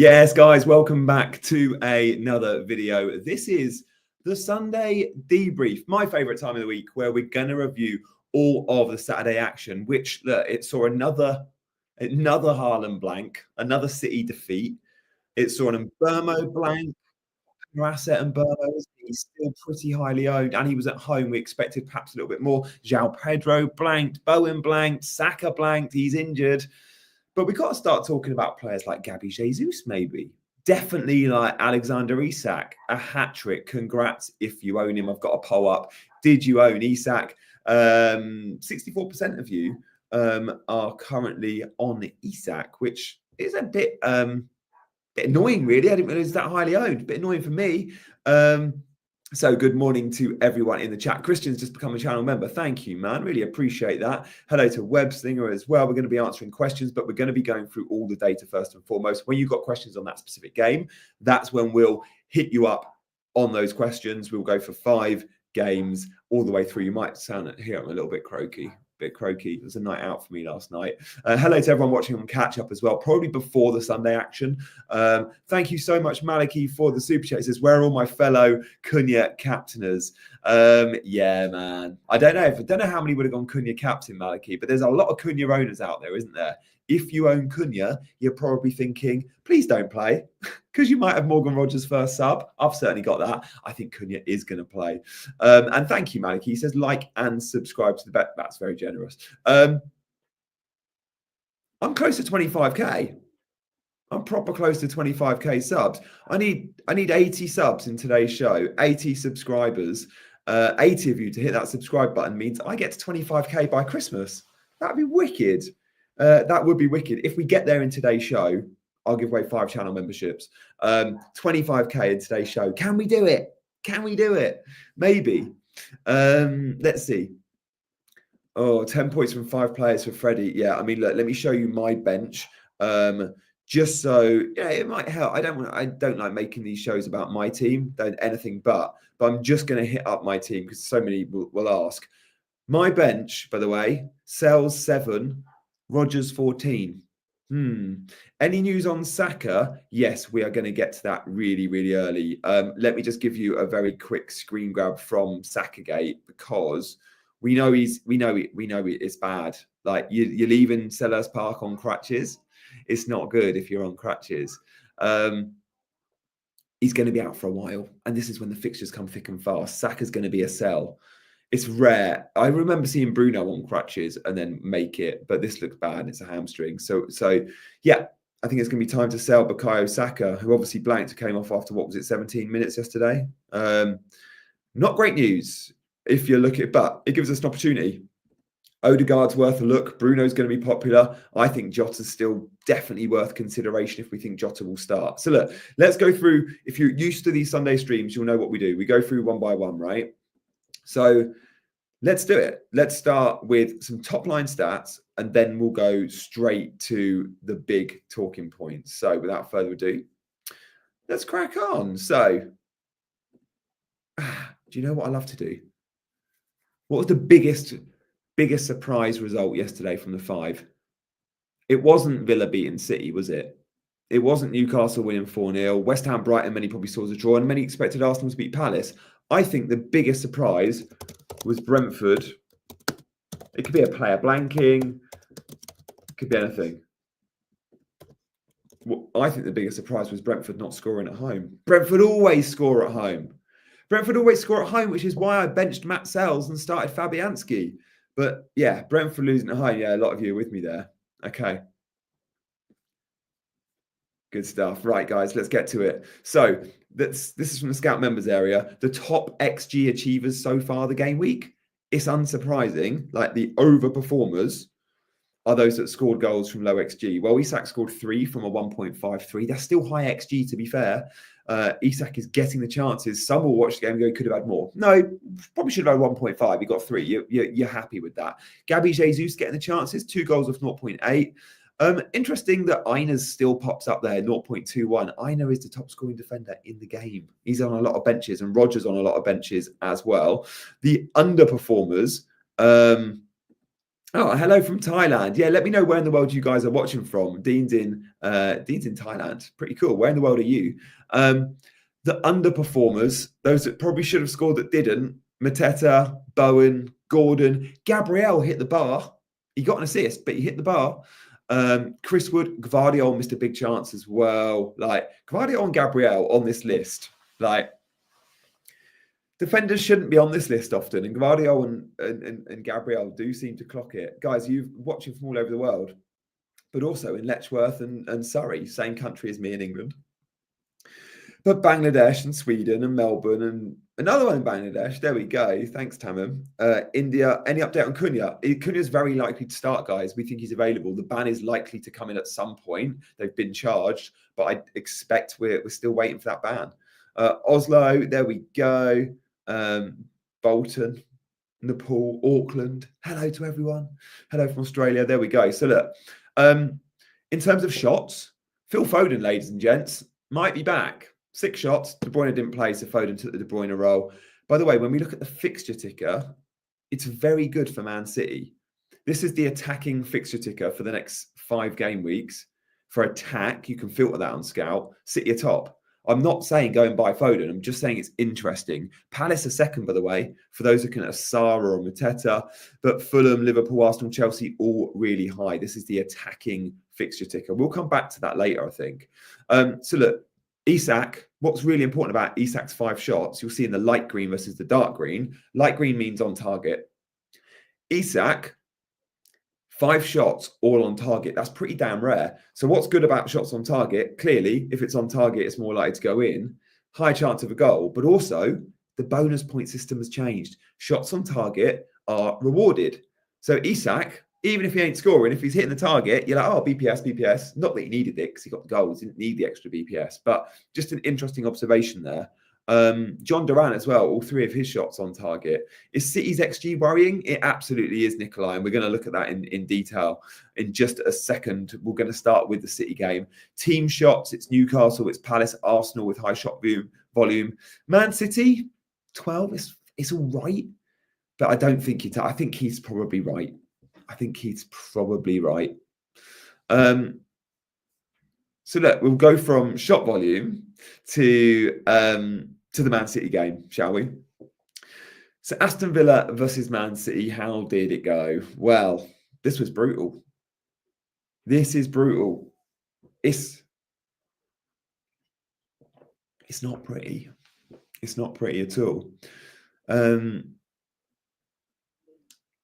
Yes, guys, welcome back to another video. This is the Sunday debrief, my favorite time of the week, where we're going to review all of the Saturday action, which it saw another Haaland blank, another City defeat. It saw an Mbeumo blank. Asset and Mbeumo, he's still pretty highly owned, and he was at home. We expected perhaps a little bit more. João Pedro blanked, Bowen blanked, Saka blanked, he's injured. But we've got to start talking about players like GW17, maybe. Definitely like Alexander Isak, a hat-trick. Congrats if you own him. I've got a poll up. Did you own Isak? 64% of you are currently on Isak, which is a bit annoying, really. I didn't realize it's that highly owned. A bit annoying for me. So good morning to everyone in the chat. Christian's just become a channel member. Thank you, man. Really appreciate that. Hello to Webslinger as well. We're going to be answering questions, but we're going to be going through all the data first and foremost. When you've got questions on that specific game, that's when we'll hit you up on those questions. We'll go for 5 games all the way through. You might sound here, I'm a little bit croaky. It was a night out for me last night. Hello to everyone watching on catch up as well, probably before the Sunday action. Thank you so much, Maliki, for the super chat. It says, where are all my fellow Cunha captainers? Yeah, man. I don't know how many would have gone Cunha captain, Maliki, but there's a lot of Cunha owners out there, isn't there? If you own Cunha, you're probably thinking, please don't play, because you might have Morgan Rogers first sub. I've certainly got that. I think Cunha is going to play. And thank you, Maliki. He says, like and subscribe to the bet. That's very generous. I'm close to 25k. I'm proper close to 25k subs. I need 80 subs in today's show, 80 subscribers. 80 of you to hit that subscribe button means I get to 25k by Christmas. That'd be wicked. That would be wicked. If we get there in today's show, I'll give away 5 channel memberships. 25k in today's show. Can we do it? Can we do it? Maybe. Let's see. Oh, 10 points from 5 players for Freddie. Yeah, I mean, look, let me show you my bench. Just so it might help. I don't like making these shows about my team, anything but I'm just going to hit up my team because so many will ask. My bench, by the way, Sells 7, Rogers 14. Any news on Saka? Yes, we are going to get to that really, really early. Let me just give you a very quick screen grab from Sakagate because we know it's bad. Like you're leaving Selhurst Park on crutches. It's not good if you're on crutches. He's going to be out for a while, and this is when the fixtures come thick and fast. Saka's going to be a sell. It's rare. I remember seeing Bruno on crutches and then make it, but this looks bad. It's a hamstring. So yeah, I think it's going to be time to sell Bukayo Saka, who obviously blanked, came off after, 17 minutes yesterday. Not great news if you look at, but it gives us an opportunity. Odegaard's worth a look. Bruno's going to be popular. I think Jota's still definitely worth consideration if we think Jota will start. So look, let's go through. If you're used to these Sunday streams, you'll know what we do. We go through one by one, right? So let's do it. Let's start with some top line stats, and then we'll go straight to the big talking points. So without further ado, let's crack on. So do you know what I love to do? What was the biggest surprise result yesterday from the 5? It wasn't Villa beating City, was it? It wasn't Newcastle winning 4-0. West Ham, Brighton, many probably saw as a draw, and many expected Arsenal to beat Palace. I think the biggest surprise was Brentford. It could be a player blanking. It could be anything. Well, I think the biggest surprise was Brentford not scoring at home. Brentford always score at home. Brentford always score at home, which is why I benched Matt Sells and started Fabianski. But yeah, Brentford losing at home. Yeah, a lot of you are with me there. Okay. Good stuff. Right, guys, let's get to it. So this is from the Scout members area. The top XG achievers so far the game week. It's unsurprising. Like the overperformers are those that scored goals from low XG. Well, Isak scored 3 from a 1.53. That's still high XG, to be fair. Isak is getting the chances. Some will watch the game and go, he could have had more. No, probably should have had 1.5. He got 3. You're happy with that. GW17 getting the chances. 2 goals off 0.8. Interesting that Einer's still pops up there, 0.21. Einer is the top scoring defender in the game. He's on a lot of benches, and Rogers on a lot of benches as well. The underperformers, Oh, hello from Thailand. Yeah, let me know where in the world you guys are watching from. Dean's in Thailand. Pretty cool. Where in the world are you? The underperformers, those that probably should have scored that didn't. Mateta, Bowen, Gordon, Gabriel hit the bar. He got an assist, but he hit the bar. Chris Wood, Gvardiol missed a big chance as well. Like Gvardiol and Gabriel on this list. Like defenders shouldn't be on this list often, and Gvardiol and Gabriel do seem to clock it. Guys, you're watching from all over the world, but also in Letchworth and Surrey, same country as me in England. But Bangladesh and Sweden and Melbourne and another one in Bangladesh. There we go. Thanks, Tamim. India. Any update on Cunha? Cunha's very likely to start, guys. We think he's available. The ban is likely to come in at some point. They've been charged, but I expect we're still waiting for that ban. Oslo. There we go. Bolton, Nepal, Auckland. Hello to everyone. Hello from Australia. There we go. So look, in terms of shots, Phil Foden, ladies and gents, might be back. 6 shots. De Bruyne didn't play, so Foden took the De Bruyne role. By the way, when we look at the fixture ticker, it's very good for Man City. This is the attacking fixture ticker for the next 5 game weeks. For attack, you can filter that on Scout. City atop. I'm not saying go and buy Foden. I'm just saying it's interesting. Palace are second, by the way, for those looking at Sarah or Mateta. But Fulham, Liverpool, Arsenal, Chelsea, all really high. This is the attacking fixture ticker. We'll come back to that later, I think. So look, Isak, what's really important about Isak's 5 shots, you'll see in the light green versus the dark green. Light green means on target. Isak, 5 shots all on target. That's pretty damn rare. So what's good about shots on target? Clearly, if it's on target, it's more likely to go in. High chance of a goal. But also, the bonus point system has changed. Shots on target are rewarded. So Isak, even if he ain't scoring, if he's hitting the target, you're like, oh, BPS, BPS. Not that he needed it because he got the goals. He didn't need the extra BPS. But just an interesting observation there. John Duran as well, all 3 of his shots on target. Is City's XG worrying? It absolutely is, Nikolai, and we're going to look at that in detail in just a second. We're going to start with the City game. Team shots, it's Newcastle, it's Palace, Arsenal with high shot volume. Man City, 12, it's all right, but I don't think I think he's probably right. So look, we'll go from shot volume to the Man City game, shall we? So Aston Villa versus Man City, how did it go? Well, this was brutal. This is brutal. It's not pretty. It's not pretty at all.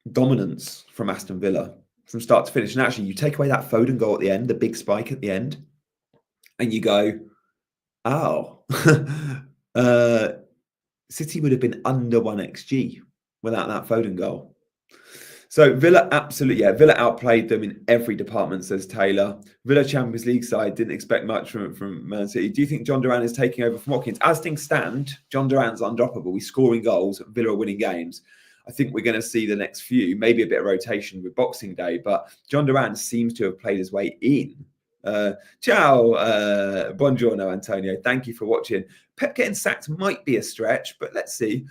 Dominance from Aston Villa from start to finish. And actually, you take away that Foden goal at the end, the big spike at the end, and you go, oh, City would have been under 1 XG without that Foden goal. So Villa Villa outplayed them in every department, says Taylor. Villa Champions League side didn't expect much from Man City. Do you think John Duran is taking over from Watkins? As things stand, John Duran's undroppable. He's scoring goals, Villa are winning games. I think we're going to see the next few, maybe a bit of rotation with Boxing Day, but John Duran seems to have played his way in. Ciao, buongiorno, Antonio. Thank you for watching. Pep getting sacked might be a stretch, but let's see.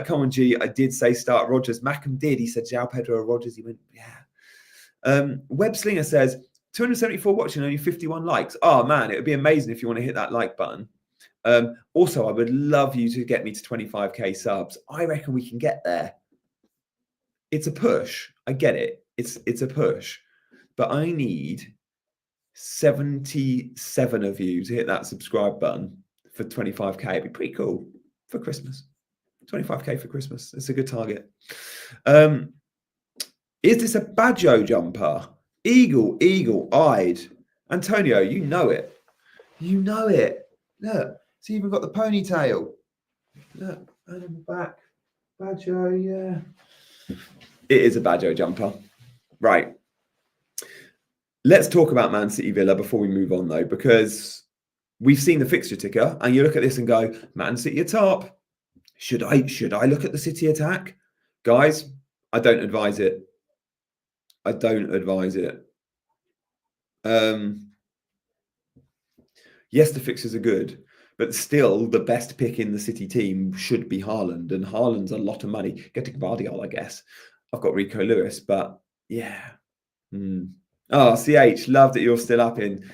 Come on, G. I did say start Rodgers. Mackham did. He said, João Pedro or Rodgers. He went, yeah. Web Slinger says, 274 watching, only 51 likes. Oh, man, it would be amazing if you want to hit that like button. Also, I would love you to get me to 25k subs. I reckon we can get there. It's a push. I get it. It's a push. But I need 77 of you to hit that subscribe button for 25k. It'd be pretty cool for Christmas. 25k for Christmas. It's a good target. Is this a Badjo jumper? Eagle-eyed. Antonio, you know it. You know it. Look, it's even got the ponytail. Look, and in the back. Badjo, yeah. It is a Badjo jumper. Right. Let's talk about Man City Villa before we move on, though, because we've seen the fixture ticker, and you look at this and go, Man City atop. Should I look at the City attack? Guys, I don't advise it. I don't advise it. Yes, the fixtures are good, but still the best pick in the City team should be Haaland, and Haaland's a lot of money. Get to Gvardiol, I guess. I've got Rico Lewis, but Yeah. Mm. Oh, CH, love that you're still up in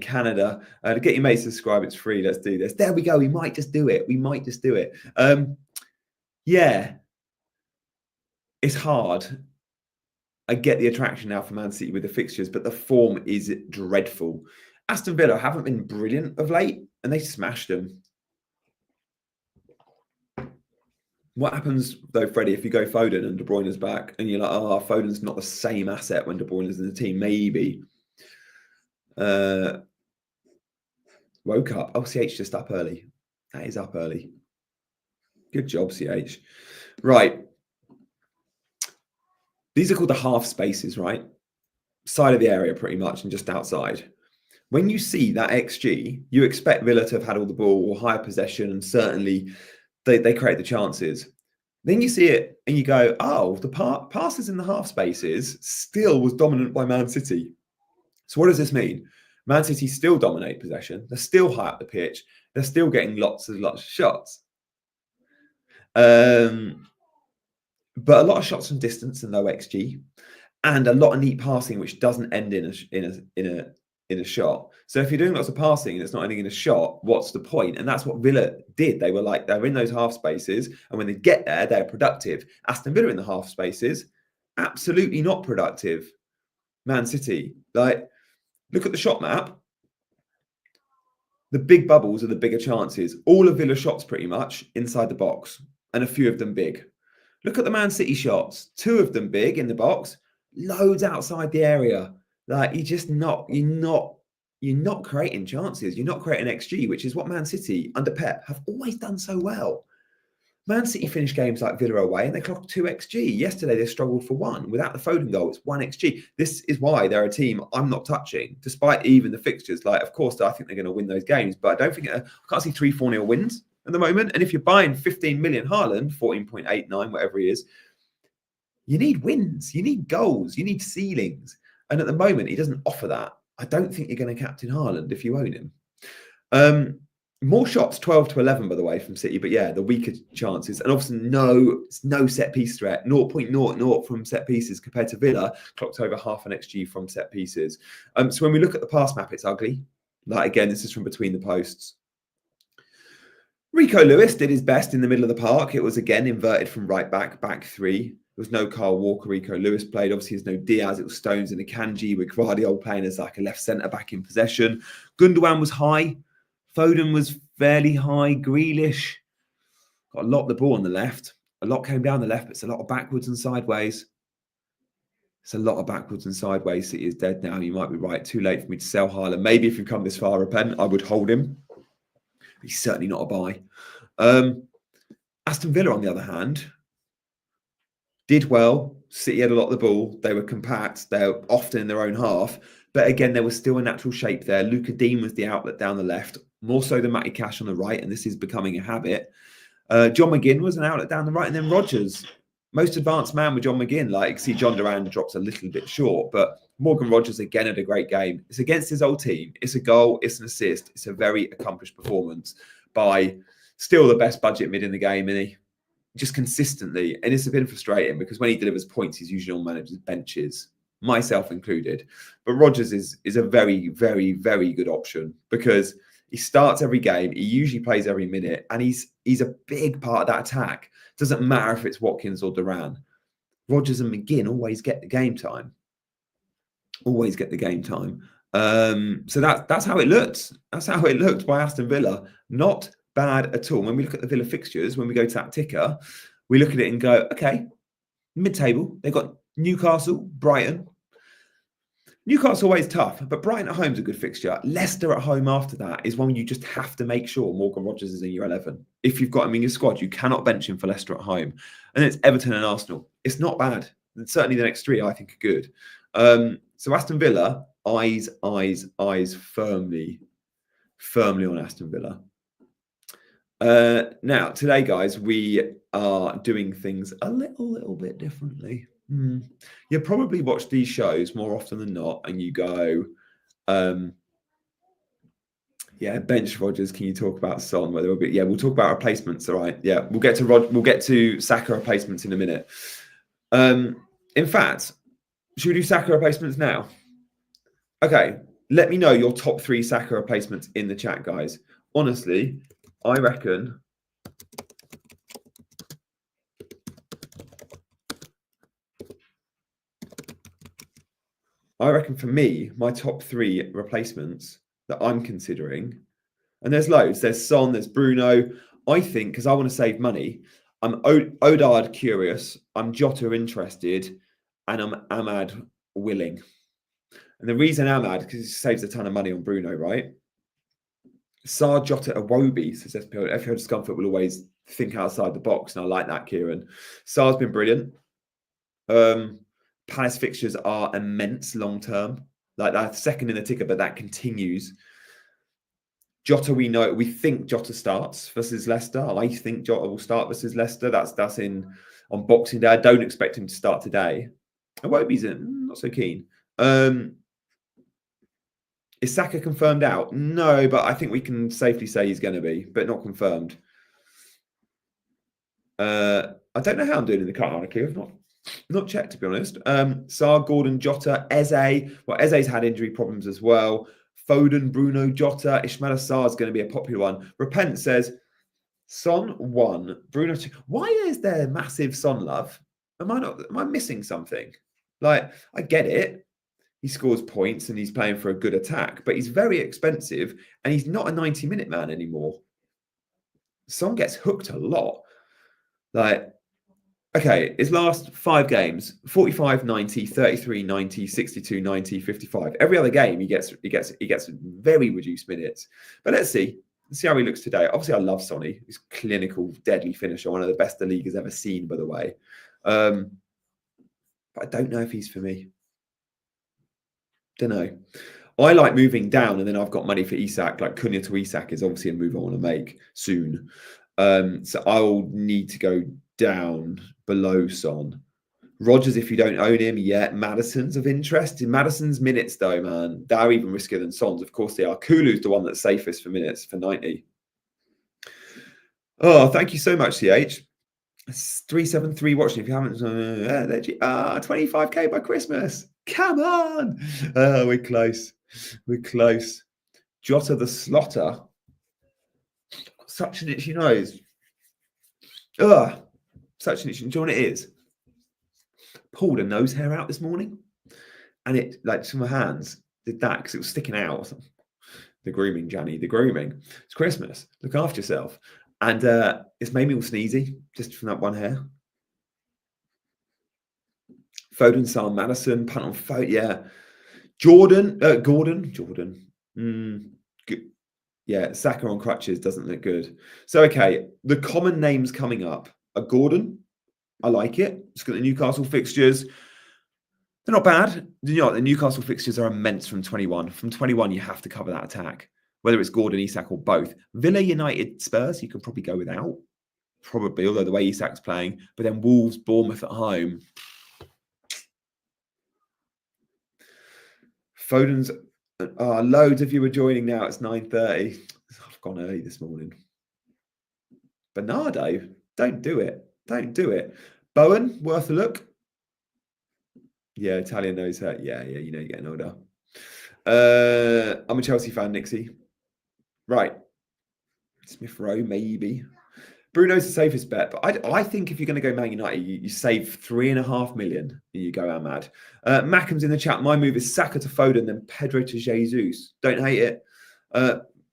Canada. To get your mates to subscribe, it's free. Let's do this. There we go. We might just do it. We might just do it. Yeah, it's hard. I get the attraction now for Man City with the fixtures, but the form is dreadful. Aston Villa haven't been brilliant of late, and they smashed them. What happens though, Freddie, if you go Foden and De Bruyne's back, and you're like, oh, Foden's not the same asset when De Bruyne's in the team? Maybe. Woke up. Oh, CH just up early. That is up early. Good job, CH. Right. These are called the half spaces, right? Side of the area, pretty much, and just outside. When you see that XG, you expect Villa to have had all the ball or higher possession, and certainly they create the chances. Then you see it and you go, oh, the passes in the half spaces still was dominant by Man City. So what does this mean? Man City still dominate possession. They're still high up the pitch. They're still getting lots of shots. But a lot of shots from distance and low XG, and a lot of neat passing, which doesn't end in a shot. So if you're doing lots of passing and it's not ending in a shot, what's the point? And that's what Villa did. They were in those half spaces, and when they get there, they're productive. Aston Villa in the half spaces, absolutely not productive. Man City, look at the shot map. The big bubbles are the bigger chances. All of Villa shots pretty much inside the box, and a few of them big. Look at the Man City shots. 2 of them big in the box, loads outside the area. You're not creating chances. You're not creating XG, which is what Man City under Pep have always done so well. Man City finished games like Villa away and they clocked 2 XG. Yesterday, they struggled for 1. Without the Foden goal, it's 1 XG. This is why they're a team I'm not touching, despite even the fixtures. Of course, I think they're going to win those games, but I don't think I can't see 3-4-0 wins at the moment. And if you're buying 15 million Haaland, 14.89, whatever he is, you need wins, you need goals, you need ceilings. And at the moment, he doesn't offer that. I don't think you're going to captain Haaland if you own him. More shots, 12 to 11, by the way, from City. But yeah, the weaker chances. And obviously no set piece threat. 0.00 from set pieces compared to Villa, clocked over half an XG from set pieces. So when we look at the pass map, it's ugly. Again, this is from between the posts. Rico Lewis did his best in the middle of the park. It was, again, inverted from right back 3. There was no Kyle Walker. Rico Lewis played. Obviously, there's no Diaz. It was Stones and Akanji, with Gvardiol playing as a left centre back in possession. Gundogan was high. Foden was fairly high. Grealish got a lot of the ball on the left. A lot came down the left, but it's a lot of backwards and sideways. It's a lot of backwards and sideways. City is dead now. You might be right. Too late for me to sell Haaland. Maybe if you've come this far, repent. I would hold him. He's certainly not a buy. Aston Villa, on the other hand, did well. City had a lot of the ball. They were compact. They were often in their own half. But again, there was still a natural shape there. Luka Dean was the outlet down the left, more so than Matty Cash on the right, and this is becoming a habit. John McGinn was an outlet down the right, and then Rodgers, most advanced man with John McGinn. See, John Duran drops a little bit short, but Morgan Rodgers again had a great game. It's against his old team. It's a goal. It's an assist. It's a very accomplished performance by still the best budget mid in the game, isn't he? Just consistently. And it's a bit frustrating because when he delivers points, he's usually on managers' benches, myself included. But Rodgers is a very, very, very good option because he starts every game. He usually plays every minute, and he's a big part of that attack. Doesn't matter if it's Watkins or Duran. Rodgers and McGinn always get the game time. Always get the game time. So that's how it looked. That's how it looked by Aston Villa. Not bad at all. When we look at the Villa fixtures, when we go to that ticker, we look at it and go, okay, mid-table, they've got Newcastle, Brighton. Newcastle always tough, but Brighton at home is a good fixture. Leicester at home after that is one you just have to make sure Morgan Rodgers is in your 11. If you've got him in your squad, you cannot bench him for Leicester at home. And then it's Everton and Arsenal. It's not bad. And certainly the next 3 I think are good. So Aston Villa, eyes firmly on Aston Villa. Now, today, guys, we are doing things a little bit differently. You probably watch these shows more often than not, and you go, yeah, bench Rodgers. Can you talk about Son? Whether we'll talk about replacements. All right, yeah, we'll get to Saka replacements in a minute. In fact, Should we do Saka replacements now? Okay, let me know your top 3 Saka replacements in the chat, guys. Honestly, I reckon for me, my top 3 replacements that I'm considering, and there's loads. There's Son, there's Bruno. I think, because I want to save money, I'm Odegaard curious, I'm Jota interested, and I'm Ahmad willing. And the reason Ahmad, because he saves a ton of money on Bruno, right? Sar Jota Iwobi, says FPL. FPL Discomfort will always think outside the box, and I like that, Kieran. Sar's been brilliant. Palace fixtures are immense long term. Like that second in the ticker, but that continues. Jota, we think Jota starts versus Leicester. I think Jota will start versus Leicester. That's in on Boxing Day. I don't expect him to start today. Iwobi's not so keen. Is Saka confirmed out? No, but I think we can safely say he's going to be, but not confirmed. I don't know how I'm doing in the cut, honestly. I've not checked, to be honest. Sar, Gordon, Jota, Eze. Well, Eze's had injury problems as well. Foden, Bruno, Jota, Ismail Sarr is going to be a popular one. Repent says, Son 1, Bruno 2. Why is there massive Son love? Am I missing something? Like, I get it. He scores points and he's playing for a good attack, but he's very expensive and he's not a 90-minute man anymore. Son gets hooked a lot. Like, okay, his last 5 games, 45, 90, 33, 90, 62, 90, 55. Every other game he gets very reduced minutes. But let's see how he looks today. Obviously, I love Sonny. He's clinical, deadly finisher, one of the best the league has ever seen, by the way. But I don't know if he's for me. Don't know. I like moving down, and then I've got money for Isak. Like Cunha to Isak is obviously a move I want to make soon. So I'll need to go down below Son. Rodgers, if you don't own him yet. Madison's of interest. In Madison's minutes, though, man, they're even riskier than Son's. Of course they are. Kulu's the one that's safest for minutes for 90. Oh, thank you so much, CH. 373 watching. If you haven't, 25k by Christmas. Come on. We're close. We're close. Jota the Slotter. Such an itchy nose. Such an itchy. Do you know what it is? Pulled a nose hair out this morning, and it, like, to my hands, did that because it was sticking out. The grooming, Janny, the grooming. It's Christmas. Look after yourself. And it's made me all sneezy just from that one hair. Foden, Sarr, Madison, punt on Foden. Yeah. Gordon. Good. Yeah, Saka on crutches doesn't look good. So, okay, the common names coming up are Gordon. I like it. Let's look at the Newcastle fixtures. They're not bad. You know, the Newcastle fixtures are immense from 21. From 21, you have to cover that attack, whether it's Gordon, Isak, or both. Villa, United, Spurs, you can probably go without. Probably, although the way Isak's playing. But then Wolves, Bournemouth at home. Foden's... loads of you are joining now. It's 9:30. I've gone early this morning. Bernardo, don't do it. Don't do it. Bowen, worth a look. Yeah, Italian nose hair. Yeah, you know you're getting older. I'm a Chelsea fan, Nixie. Right. Smith Rowe, maybe. Bruno's the safest bet, but I think if you're going to go Man United, you save 3.5 million and you go Ahmad. Mackham's in the chat. My move is Saka to Foden, then Pedro to Jesus. Don't hate it.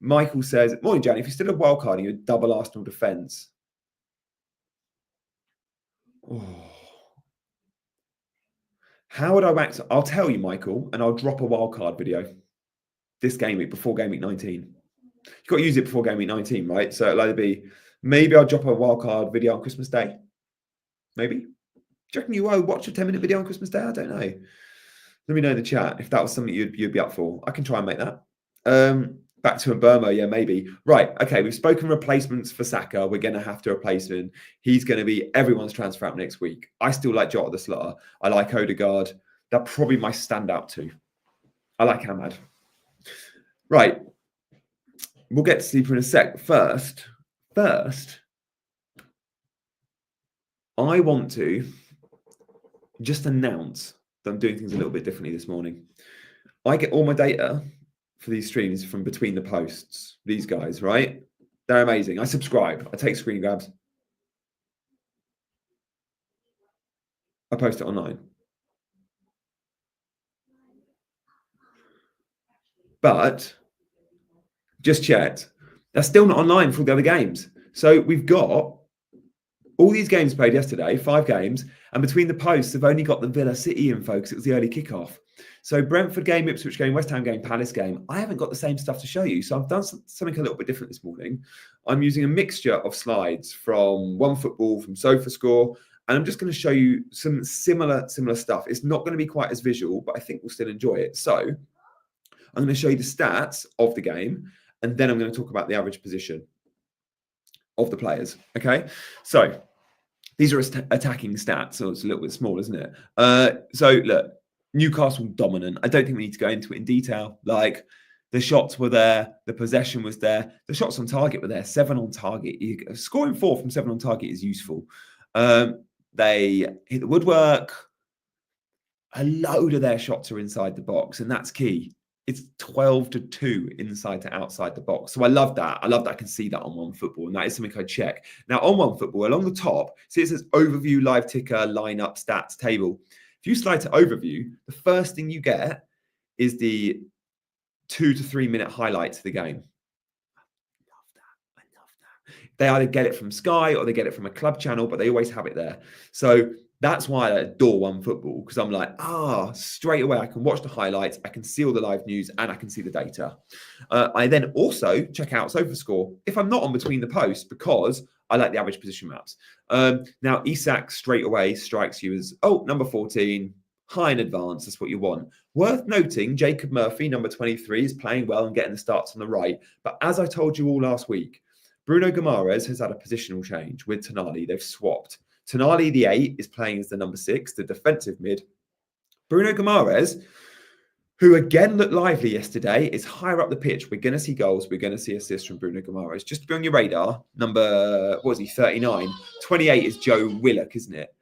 Michael says, morning, Johnny. If you're still a wild card, you're a double Arsenal defence. Oh. How would I wax? I'll tell you, Michael, and I'll drop a wild card video this game week before game week 19. You've got to use it before game week 19, right? So it'll either be, maybe I'll drop a wild card video on Christmas Day. Maybe. Do you reckon you will watch a 10-minute video on Christmas Day? I don't know. Let me know in the chat if that was something you'd be up for. I can try and make that. Back to Mbermo, yeah, maybe. Right, okay, we've spoken replacements for Saka. We're going to have to replace him. He's going to be everyone's transfer out next week. I still like Jota the Slotter. I like Odegaard. They're probably my standout too. I like Ahmad. Right. We'll get to sleeper in a sec. First, I want to just announce I'm doing things a little bit differently this morning. I get all my data for these streams from between the posts. These guys, right? They're amazing. I subscribe. I take screen grabs. I post it online. But just checked. That's still not online for all the other games. So we've got all these games played yesterday, 5 games, and between the posts, they've only got the Villa City info because it was the early kickoff. So Brentford game, Ipswich game, West Ham game, Palace game, I haven't got the same stuff to show you. So I've done something a little bit different this morning. I'm using a mixture of slides from OneFootball, from SofaScore, and I'm just going to show you some similar stuff. It's not going to be quite as visual, but I think we'll still enjoy it. So I'm going to show you the stats of the game, and then I'm going to talk about the average position of the players. Okay, so these are attacking stats, so it's a little bit small, isn't it? So look, Newcastle dominant. I don't think we need to go into it in detail. Like, the shots were there, the possession was there, the shots on target were there. 7 on target. Scoring 4 from 7 on target is useful. They hit the woodwork. A load of their shots are inside the box, and that's key. It's 12-2 inside to outside the box. So I love that. I love that I can see that on OneFootball, and that is something I check. Now, on OneFootball, along the top, see it says Overview, Live Ticker, Lineup, Stats, Table. If you slide to Overview, the first thing you get is the 2 to 3 minute highlights of the game. I love that. They either get it from Sky or they get it from a club channel, but they always have it there. So that's why I adore OneFootball, because I'm like, straight away I can watch the highlights, I can see all the live news, and I can see the data. I then also check out SofaScore if I'm not on between the posts, because I like the average position maps. Now, Isak straight away strikes you as, number 14, high in advance. That's what you want. Worth noting, Jacob Murphy, number 23, is playing well and getting the starts on the right. But as I told you all last week, Bruno Guimaraes has had a positional change with Tonali. They've swapped. Tonali, the 8, is playing as the number 6, the defensive mid. Bruno Guimaraes, who again looked lively yesterday, is higher up the pitch. We're going to see goals. We're going to see assists from Bruno Guimaraes. Just to be on your radar, number, 39? 28 is Joe Willock, isn't it?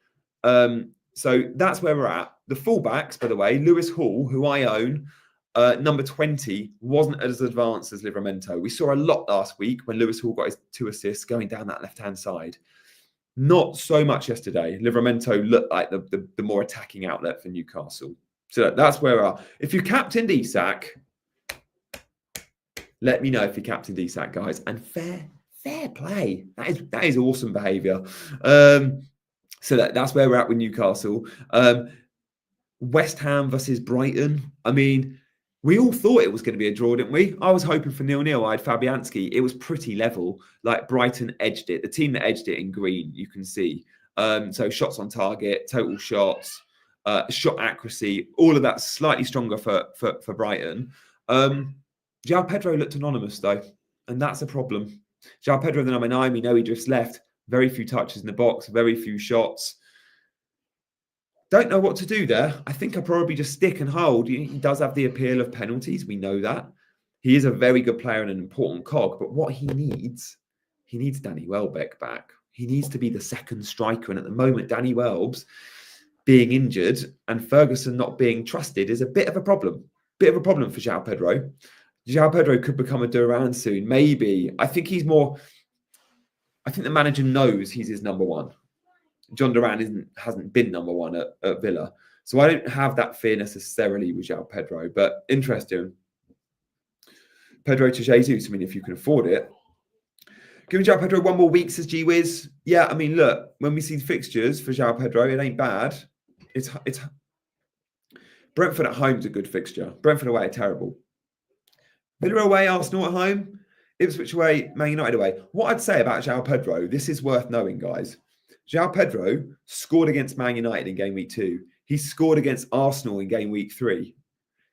So that's where we're at. The fullbacks, by the way, Lewis Hall, who I own, number 20, wasn't as advanced as Livramento. We saw a lot last week when Lewis Hall got his 2 assists going down that left-hand side. Not so much yesterday. Livramento looked like the more attacking outlet for Newcastle. So that's where we are. If you captained Isak, let me know if you captained Isak, guys. And fair play. That is awesome behaviour. So that's where we're at with Newcastle. West Ham versus Brighton. I mean, we all thought it was going to be a draw, didn't we? I was hoping for 0-0. I had Fabianski. It was pretty level. Like, Brighton edged it. The team that edged it in green, you can see. So shots on target, total shots, shot accuracy, all of that slightly stronger for Brighton. João Pedro looked anonymous, though, and that's a problem. João Pedro, the number 9, we know he drifts left. Very few touches in the box, very few shots. Don't know what to do there. I think I'll probably just stick and hold. He does have the appeal of penalties. We know that. He is a very good player and an important cog. But what he needs Danny Welbeck back. He needs to be the second striker. And at the moment, Danny Welbs being injured and Ferguson not being trusted is a bit of a problem. Bit of a problem for João Pedro. João Pedro could become a Duran soon. Maybe. I think the manager knows he's his number 1. John Duran hasn't been number 1 at Villa. So I don't have that fear necessarily with João Pedro, but interesting. Pedro to Jesus, I mean, if you can afford it. Giving João Pedro 1 more week, says G-Wiz. Yeah, I mean, look, when we see the fixtures for João Pedro, it ain't bad. It's Brentford at home is a good fixture. Brentford away are terrible. Villa away, Arsenal at home. Ipswich away, Man United away. What I'd say about João Pedro, this is worth knowing, guys. João Pedro scored against Man United in game week 2. He scored against Arsenal in game week 3.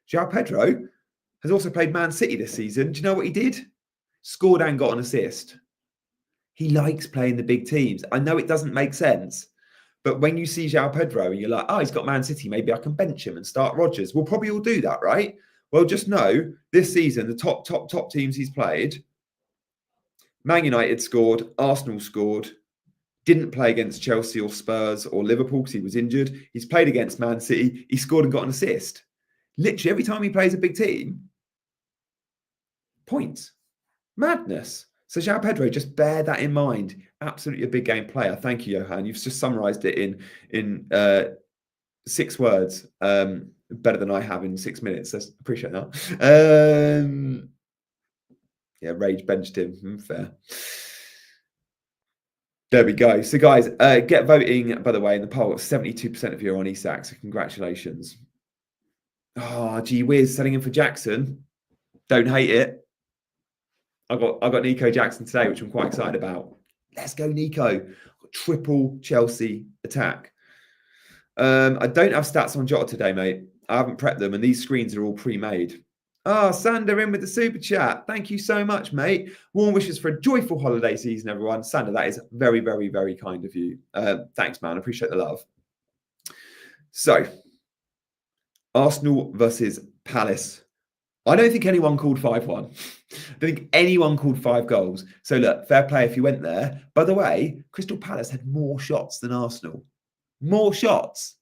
João Pedro has also played Man City this season. Do you know what he did? Scored and got an assist. He likes playing the big teams. I know it doesn't make sense, but when you see João Pedro and you're like, he's got Man City, maybe I can bench him and start Rodgers. We'll probably all do that, right? Well, just know this season, the top teams he's played, Man United scored, Arsenal scored, Didn't play against Chelsea or Spurs or Liverpool because he was injured. He's played against Man City. He scored and got an assist. Literally every time he plays a big team, points. Madness. So João Pedro, just bear that in mind. Absolutely a big game player. Thank you, Johan. You've just summarised it in 6 words, better than I have in 6 minutes. So appreciate that. Yeah, Rage benched him. Fair. There we go. So, guys, get voting, by the way, in the poll. 72% of you are on Isak, so congratulations. Oh, gee whiz, selling him for Jackson. Don't hate it. I got Nico Jackson today, which I'm quite excited about. Let's go, Nico. Triple Chelsea attack. I don't have stats on Jota today, mate. I haven't prepped them, and these screens are all pre-made. Ah, Sander in with the super chat. Thank you so much, mate. Warm wishes for a joyful holiday season, everyone. Sander, that is very, very, very kind of you. Thanks, man. I appreciate the love. So, Arsenal versus Palace. I don't think anyone called 5-1. I don't think anyone called 5 goals. So, look, fair play if you went there. By the way, Crystal Palace had more shots than Arsenal. More shots.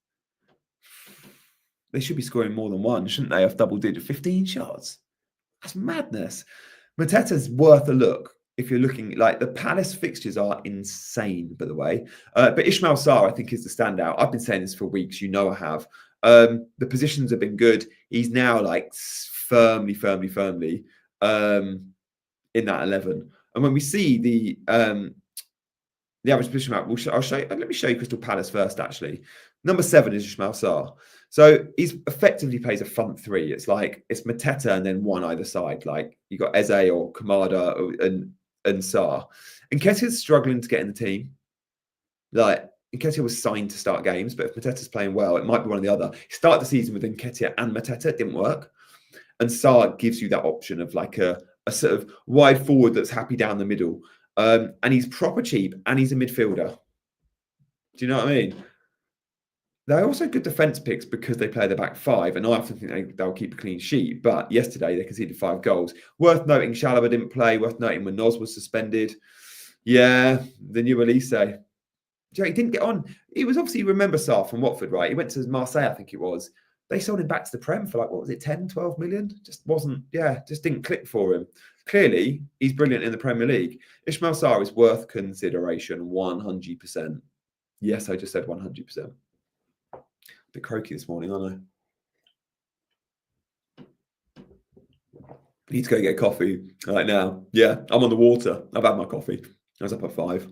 They should be scoring more than 1, shouldn't they? Off double digit, 15 shots. That's madness. Mateta's worth a look if you're looking. Like, the Palace fixtures are insane, by the way. But Ismail Sarr, I think, is the standout. I've been saying this for weeks. You know I have. The positions have been good. He's now like firmly in that 11. And when we see the average position map, I'll show you. Let me show you Crystal Palace first, actually. Number 7 is Ismail Sarr. So he's effectively plays a front 3. It's like it's Mateta and then 1 either side. Like you got Eze or Kamada and Sarr. And Nketiah's struggling to get in the team. Like Nketiah was signed to start games, but if Mateta's playing well, it might be one or the other. He started the season with Nketiah and Mateta, it didn't work. And Sarr gives you that option of like a sort of wide forward that's happy down the middle. And he's proper cheap and he's a midfielder. Do you know what I mean? They're also good defence picks because they play the back 5, and I often think they'll keep a clean sheet. But yesterday they conceded 5 goals. Worth noting, Chalobah didn't play. Worth noting when Nos was suspended. Yeah, the new Elise. He didn't get on. He was obviously, remember Sarr from Watford, right? He went to Marseille, I think it was. They sold him back to the Prem for like, what was it, 10, 12 million? Just didn't click for him. Clearly, he's brilliant in the Premier League. Ismail Sarr is worth consideration 100%. Yes, I just said 100%. A bit croaky this morning, aren't I? Need to go get coffee right now. Yeah, I'm on the water. I've had my coffee. I was up at 5.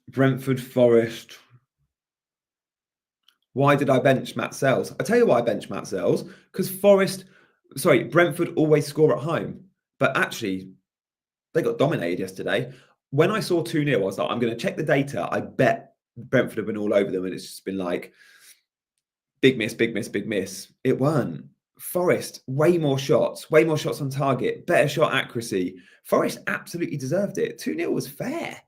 Brentford, Forest. Why did I bench Matt Sells? I tell you why I bench Matt Sells. Because Brentford always score at home. But actually, they got dominated yesterday. When I saw 2-0, I was like, I'm going to check the data. I bet Brentford have been all over them. And it's just been like, big miss, big miss, big miss. It weren't. Forest, way more shots on target, better shot accuracy. Forest absolutely deserved it. 2-0 was fair.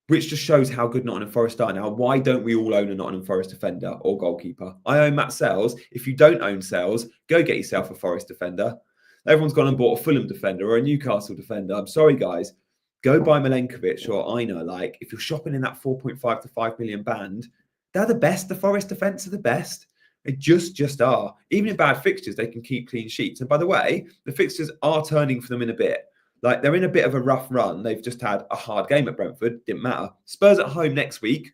Which just shows how good Nottingham Forest are. Now, why don't we all own a Nottingham Forest defender or goalkeeper? I own Matt Sells. If you don't own Sells, go get yourself a Forest defender. Everyone's gone and bought a Fulham defender or a Newcastle defender. I'm sorry, guys. Go buy Milenkovic or Aina. Like, if you're shopping in that 4.5 to 5 million band, they're the best. The Forest defence are the best. They just are. Even in bad fixtures, they can keep clean sheets. And by the way, the fixtures are turning for them in a bit. Like, they're in a bit of a rough run. They've just had a hard game at Brentford. Didn't matter. Spurs at home next week.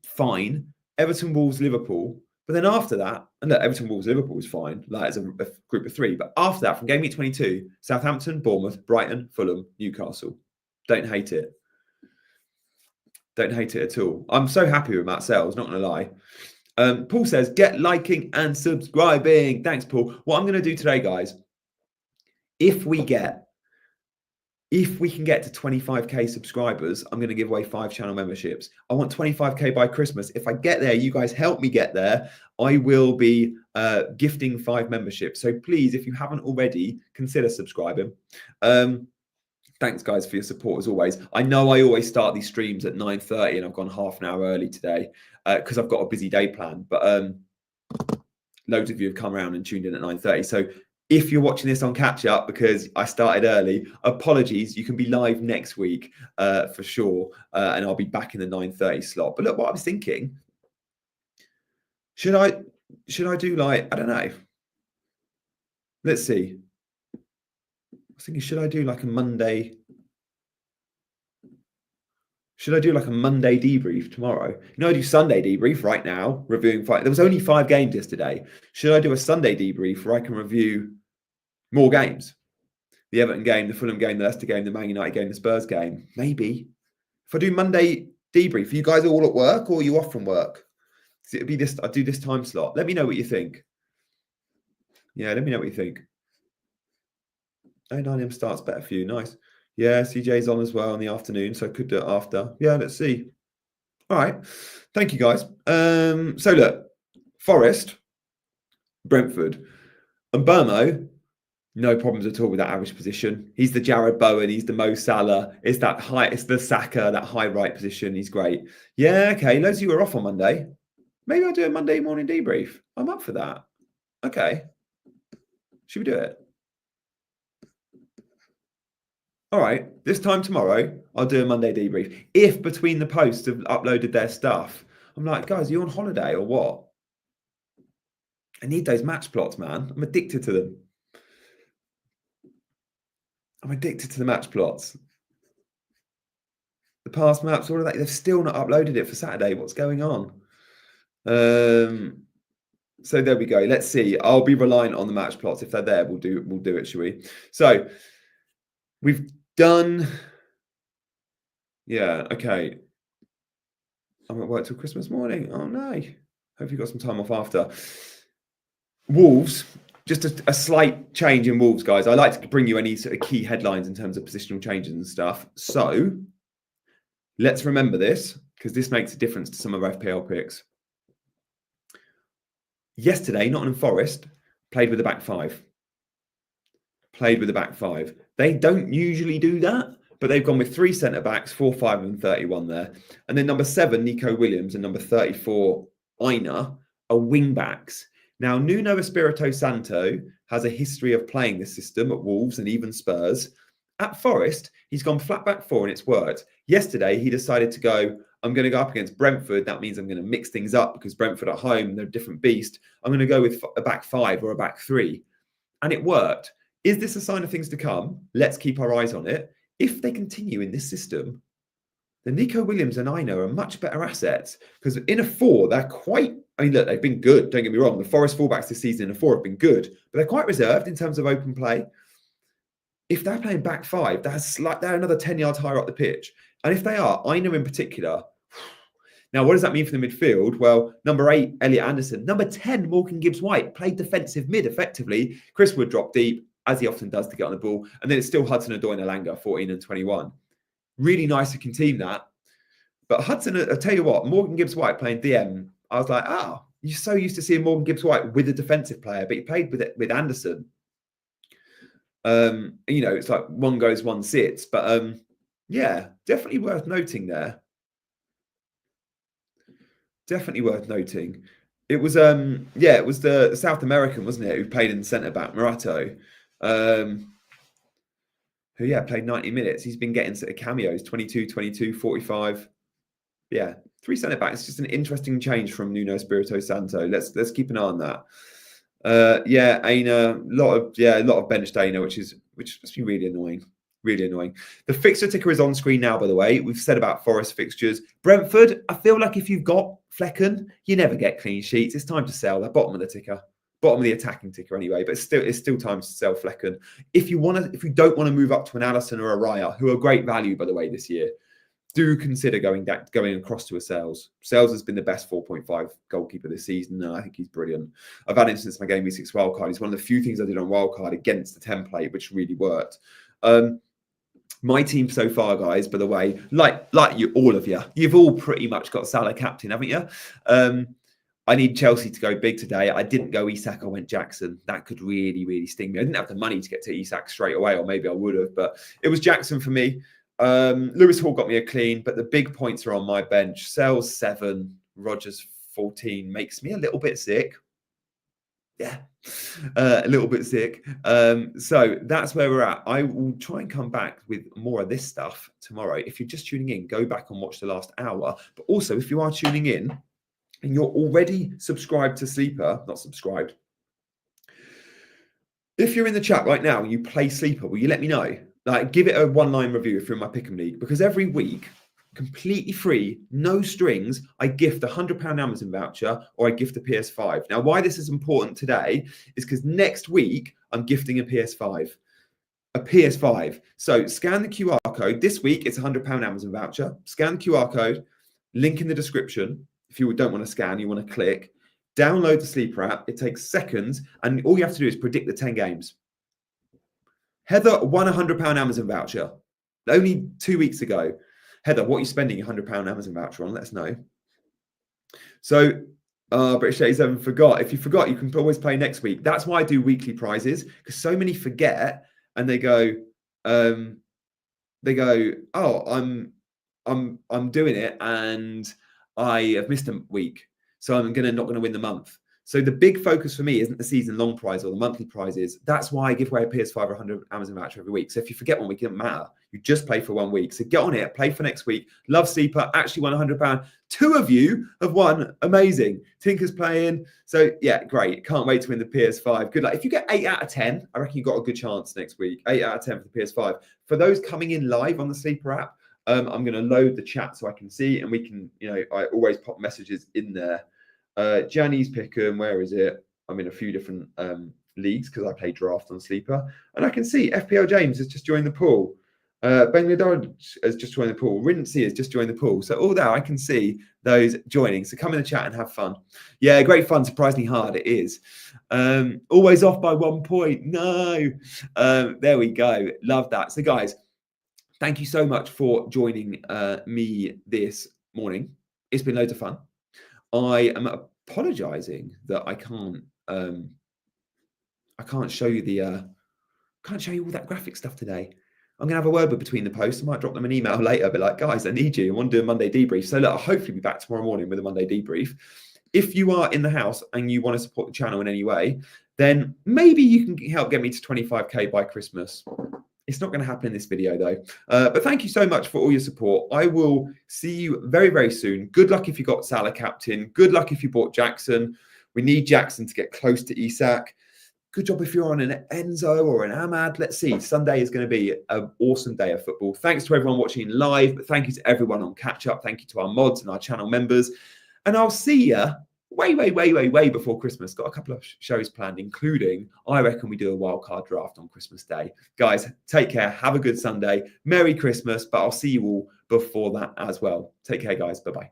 Fine. Everton, Wolves, Liverpool. But then after that, and look, Everton, Wolves, Liverpool is fine. Like, as a group of 3. But after that, from Gameweek 22, Southampton, Bournemouth, Brighton, Fulham, Newcastle. Don't hate it. Don't hate it at all. I'm so happy with Matt Sells, not going to lie. Paul says, get liking and subscribing. Thanks, Paul. What I'm going to do today, guys, if we can get to 25k subscribers, I'm going to give away 5 channel memberships. I want 25k by Christmas. If I get there, you guys help me get there, I will be gifting 5 memberships. So please, if you haven't already, consider subscribing. Thanks, guys, for your support as always. I know I always start these streams at 9:30 and I've gone half an hour early today because I've got a busy day planned. But loads of you have come around and tuned in at 9:30. So If you're watching this on catch up because I started early, apologies. You can be live next week for sure, and I'll be back in the 9:30 slot. But look, what I was thinking, should I do like, I don't know. Let's see. I was thinking, should I do like a Monday? Should I do like a Monday debrief tomorrow? I do Sunday debrief right now, reviewing five. There was only 5 games yesterday. Should I do a Sunday debrief where I can review more games? The Everton game, the Fulham game, the Leicester game, the Man United game, the Spurs game. Maybe. If I do Monday debrief, are you guys all at work or are you off from work? It'd be this. I do this time slot. Let me know what you think. Yeah, let me know what you think. 9 a.m. starts better for you. Nice. Yeah, CJ's on as well in the afternoon, so I could do it after. Yeah, let's see. All right. Thank you, guys. So look, Forest, Brentford, and Burmo, no problems at all with that average position. He's the Jared Bowen. He's the Mo Salah. It's that high. It's the Saka, that high right position. He's great. Yeah, okay. Loads of you are off on Monday. Maybe I'll do a Monday morning debrief. I'm up for that. Okay. Should we do it? All right. This time tomorrow, I'll do a Monday debrief. If between the posts have uploaded their stuff, I'm like, guys, are you on holiday or what? I need those match plots, man. I'm addicted to them. I'm addicted to the match plots. The past maps, all of that. They've still not uploaded it for Saturday. What's going on? So there we go. Let's see. I'll be reliant on the match plots. If they're there, we'll do it, shall we? So we've done. Yeah, okay. I'm at work till Christmas morning. Oh no. Hope you got some time off after. Wolves, just a slight change in Wolves, guys. I like to bring you any sort of key headlines in terms of positional changes and stuff. So let's remember this, because this makes a difference to some of our FPL picks. Yesterday, Nottingham Forest played with a back five. They don't usually do that, but they've gone with 3 centre-backs, 4, 5 and 31 there. And then number 7, Nico Williams, and number 34, Aina, are wing-backs. Now, Nuno Espirito Santo has a history of playing this system at Wolves and even Spurs. At Forest, he's gone flat back 4 and it's worked. Yesterday, he decided to go, I'm going to go up against Brentford. That means I'm going to mix things up because Brentford at home, they're a different beast. I'm going to go with a back 5 or a back 3. And it worked. Is this a sign of things to come? Let's keep our eyes on it. If they continue in this system, then Nico Williams and Aina are much better assets because in a 4, they're quite, I mean, look, they've been good. Don't get me wrong. The Forest fullbacks this season in a 4 have been good, but they're quite reserved in terms of open play. If they're playing back 5, they're another 10 yards higher up the pitch. And if they are, Aina in particular. Now, what does that mean for the midfield? Well, number 8, Elliot Anderson. Number 10, Morgan Gibbs-White, played defensive mid effectively. Chris Wood dropped deep, as he often does, to get on the ball. And then it's still Hudson-Odoi and Elanga, 14 and 21. Really nice looking team, that. But Hudson, I'll tell you what, Morgan Gibbs-White playing DM, I was like, you're so used to seeing Morgan Gibbs-White with a defensive player, but he played with Anderson. It's like one goes, one sits. But yeah, definitely worth noting there. Definitely worth noting. It was it was the South American, wasn't it, who played in the centre back, Morato, who played 90 minutes. He's been getting sort of cameos, 22, 45. Yeah, 3 centre backs. Just an interesting change from Nuno Espirito Santo. Let's keep an eye on that. Aina, a lot of benched Aina, which must be really annoying. Really annoying. The fixture ticker is on screen now, by the way. We've said about Forest fixtures. Brentford, I feel like if you've got Flecken, you never get clean sheets. It's time to sell. They're bottom of the ticker. Bottom of the attacking ticker anyway, but it's still time to sell Flecken. If you don't want to move up to an Allison or a Raya, who are great value, by the way, this year, do consider going across to a Sales. Sales has been the best 4.5 goalkeeper this season, and I think he's brilliant. I've had him since my Gameweek 6 wildcard. He's one of the few things I did on wildcard against the template, which really worked. My team so far, guys, by the way, like you, all of you, you've all pretty much got Salah captain, haven't you? I need Chelsea to go big today. I didn't go Isak, I went Jackson. That could really, really sting me. I didn't have the money to get to Isak straight away, or maybe I would have, but it was Jackson for me. Lewis Hall got me a clean, but the big points are on my bench. Sells 7, Rogers 14 makes me a little bit sick. Yeah, a little bit sick. So that's where we're at. I will try and come back with more of this stuff tomorrow. If you're just tuning in, go back and watch the last hour. But also, if you are tuning in and you're already subscribed to Sleeper, not subscribed, if you're in the chat right now and you play Sleeper, will you let me know? Like, give it a one-line review if you're in my Pick'em League, because every week, completely free, no strings, I gift a £100 Amazon voucher or I gift a PS5. Now, why this is important today is because next week I'm gifting a PS5. A PS5. So scan the QR code. This week it's a £100 Amazon voucher. Scan the QR code, link in the description. If you don't want to scan, you want to click. Download the Sleeper app. It takes seconds, and all you have to do is predict the 10 games. Heather won a £100 Amazon voucher only 2 weeks ago. Heather, what are you spending your £100 Amazon voucher on? Let us know. So, British 87 forgot. If you forgot, you can always play next week. That's why I do weekly prizes, because so many forget and they go, oh, I'm doing it and I have missed a week, so I'm not going to win the month. So the big focus for me isn't the season long prize or the monthly prizes. That's why I give away a PS5 or 100 Amazon voucher every week. So if you forget 1 week, it doesn't matter. You just play for 1 week. So get on it, play for next week. Love Sleeper, actually won £100. 2 of you have won. Amazing. Tinker's playing. So yeah, great. Can't wait to win the PS5. Good luck. If you get 8 out of 10, I reckon you've got a good chance next week. 8 out of 10 for the PS5. For those coming in live on the Sleeper app, I'm going to load the chat so I can see, and we can, I always pop messages in there. Gianni's Pick'em, where is it? I'm in a few different leagues because I play draft on Sleeper, and I can see FPL James has just joined the pool. Bangladesh has just joined the pool. Rinsey has just joined the pool. So all that I can see those joining. So come in the chat and have fun. Yeah, great fun. Surprisingly hard it is. Always off by 1 point. No. There we go. Love that. So guys, thank you so much for joining me this morning. It's been loads of fun. I am apologising that I can't show you all that graphic stuff today. I'm gonna have a word between the posts. I might drop them an email later, but like, guys, I need you. I want to do a Monday debrief. So look, I'll hopefully be back tomorrow morning with a Monday debrief. If you are in the house and you want to support the channel in any way, then maybe you can help get me to 25k by Christmas. It's not going to happen in this video though. But thank you so much for all your support. I will see you very, very soon. Good luck if you got Salah captain. Good luck if you bought Jackson. We need Jackson to get close to Isak. Good job if you're on an Enzo or an Ahmad. Let's see. Sunday is going to be an awesome day of football. Thanks to everyone watching live. But thank you to everyone on catch up. Thank you to our mods and our channel members. And I'll see you way before Christmas. Got a couple of shows planned, including, I reckon we do a wildcard draft on Christmas Day. Guys, take care. Have a good Sunday. Merry Christmas. But I'll see you all before that as well. Take care, guys. Bye-bye.